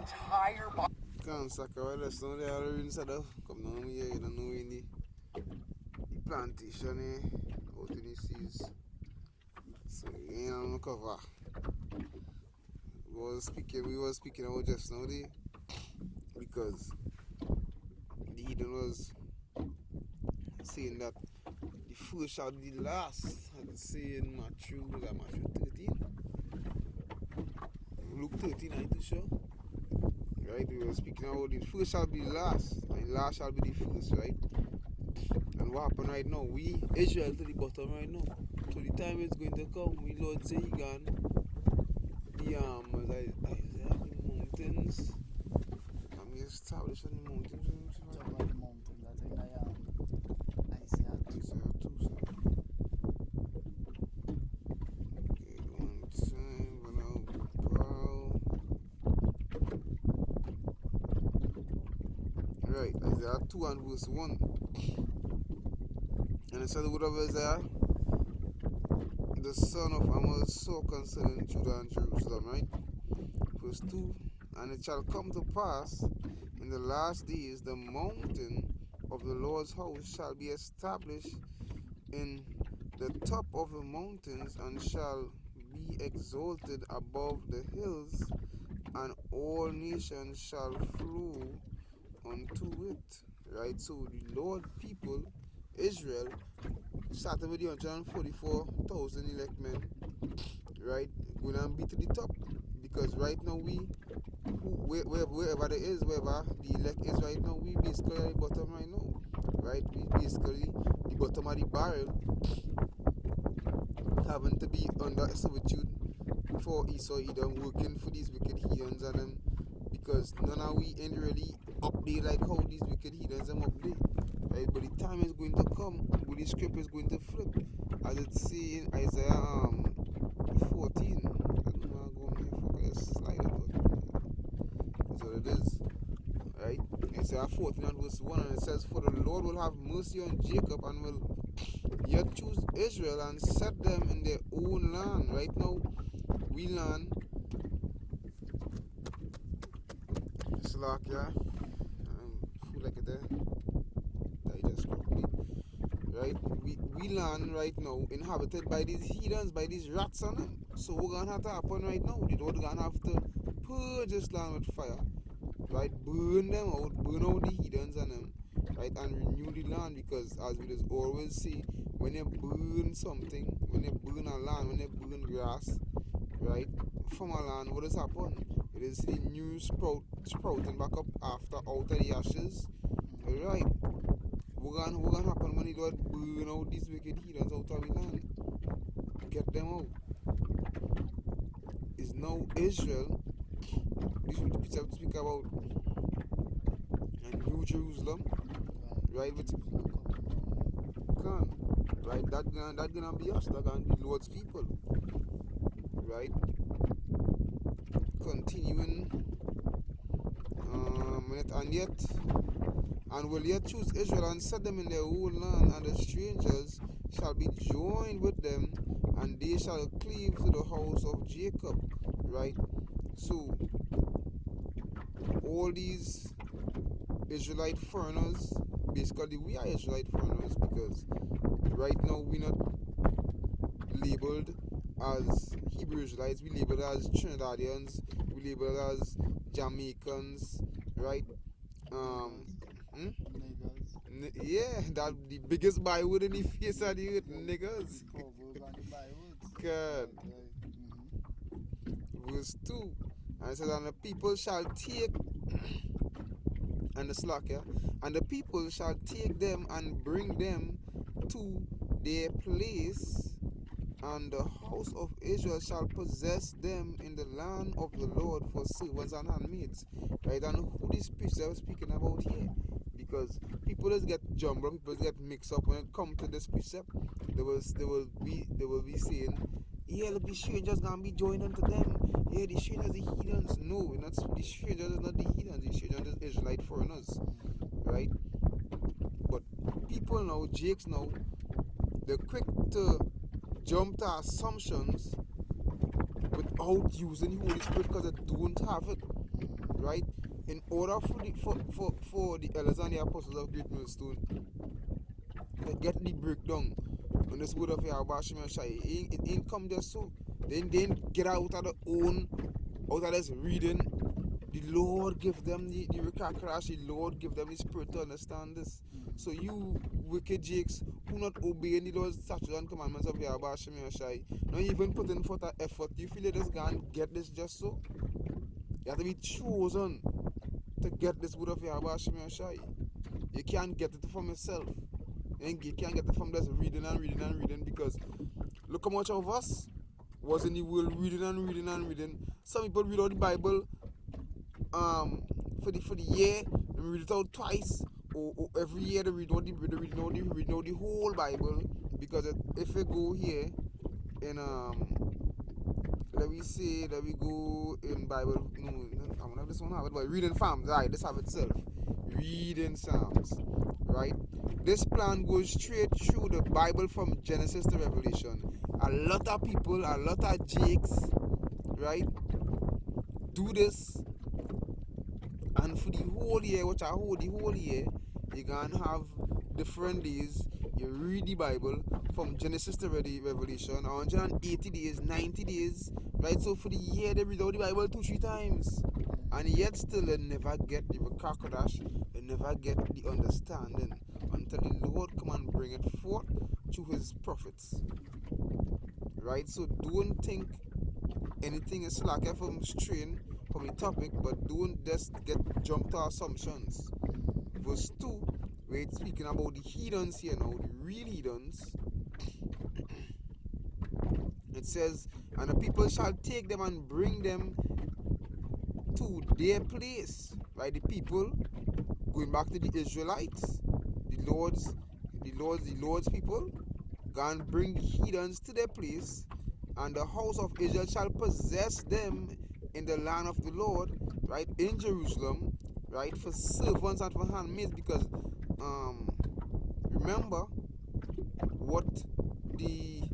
entire body. Can't sacrifice us now. They are inside of come down here. You don't know in the plantation out in the seas. So you ain't on the cover. We was speaking about just now there because the heathen was saying that the first shall be the last. I could say in Matthew, was that Matthew 13? Luke 13, I'm too sure. Right? We were speaking about the first shall be the last, and last shall be the first, right? And what happened right now? We, Israel, to the bottom right now. So the time is going to come, we Lord say he gone. The the mountains. I'm established on the mountains. Talk about the mountain that in Isaiah 2. Isaiah 2, so. Okay, one time, but now, Paul. Right, Isaiah 2 and verse 1. And it said the word of Isaiah, the son of Amos, so concerning Judah and Jerusalem, right? Verse 2. And it shall come to pass in the last days, the mountain of the Lord's house shall be established in the top of the mountains, and shall be exalted above the hills, and all nations shall flow unto it. Right? So the Lord people, Israel, started with the 144,000 elect men, right? Going and be to the top. Because right now wherever there is, wherever the elect is right now, we basically at the bottom right now. Right? We basically the bottom of the barrel, having to be under servitude for Esau Edom, working for these wicked heathens and them, because none of we ain't really up there like how these wicked heathens them up there. Right? But the time is going to come where the script is going to flip, as it's saying in Isaiah 14. I don't know how to go here, fuck, slide it out. That's what it is. Right? Isaiah 14 and verse 1, and it says, for the Lord will have mercy on Jacob, and will yet choose Israel, and set them in their own land. Right now, we land slack, yeah. Feel like it there. Digest properly. Right? We land right now inhabited by these heathens, by these rats on them. So what's gonna have to happen right now? The Lord gonna have to purge this land with fire. Right? Burn them out, burn out the heathens on them, right? And renew the land, because as we just always say, when you burn something, when you burn a land, when you burn grass, right, from a land, what does happen? It is the new sprouting back up after out of the ashes. Right? What gonna happen when the Lord burn out these wicked heathens out of the land? Get them out. Is now Israel. This is what we speak about. And New Jerusalem, right? With right? That gonna be us. That gonna be Lord's people, right? Continuing, and will yet choose Israel, and set them in their own land, and the strangers shall be joined with them, and they shall cleave to the house of Jacob. Right? So all these Israelite foreigners, basically we are Israelite foreigners, because right now we're not labeled as Hebrew Israelites, we labeled as Trinidadians, we labeled as Jamaicans, right? Yeah, that the biggest byword in the face of the earth, niggas. God. Verse 2, and it says, and the people shall take, and the slack, yeah, and the people shall take them and bring them to their place, and the house of Israel shall possess them in the land of the Lord for servants and handmaids. Right? And who these priests are speaking about here? Because people just get jumbled, people just get mixed up when it comes to this precept. They will be saying, yeah, look, the strangers gonna be joining to them. Yeah, the strangers, the heathens. No, not the strangers is not the heathens. The strangers is Israelite foreigners, right? But people now, Jakes now, they're quick to jump to assumptions without using the Holy Spirit, because they don't have it, right? in order for the elders and the apostles of Great Millstone to get the breakdown on this word of Yahweh Shem Shai, it ain't come just so. Then get out of this reading. The Lord give them the Rikakarash, the Lord give them the spirit to understand this. So you wicked jakes who not obeying the Lord's statutes and commandments of Yahweh Shem Shai, not even putting forth an effort, you feel it is going to get this just so? You have to be chosen to get this word of Yahweh Shem Shai. You can't get it from yourself. And you can't get it from just reading because look how much of us was in the world reading. Some people read out the Bible for the year, they read it out twice, or every year they read out the whole Bible, because if we go here in let we go in Bible, I don't know if this one have it, but reading Psalms, right, this have itself. Reading Psalms, right? This plan goes straight through the Bible from Genesis to Revelation. A lot of people, a lot of jakes, right, do this, and for the whole year, the whole year, you're gonna have different days. You read the Bible from Genesis to Revelation, 180 days, 90 days, right? So for the year, they read out the Bible 2-3 times, and yet still they never get the Rikakadash, they never get the understanding until the Lord come and bring it forth through his prophets, right? So don't think anything is like from strain from the topic, but don't just get jumped to assumptions. Verse 2, where it's speaking about the heathens here now, the real heathens. It says, and the people shall take them and bring them to their place. Right? The people, going back to the Israelites, the Lord's people, go and bring the heathens to their place, and the house of Israel shall possess them in the land of the Lord, right, in Jerusalem, right, for servants and for handmaids, because remember what the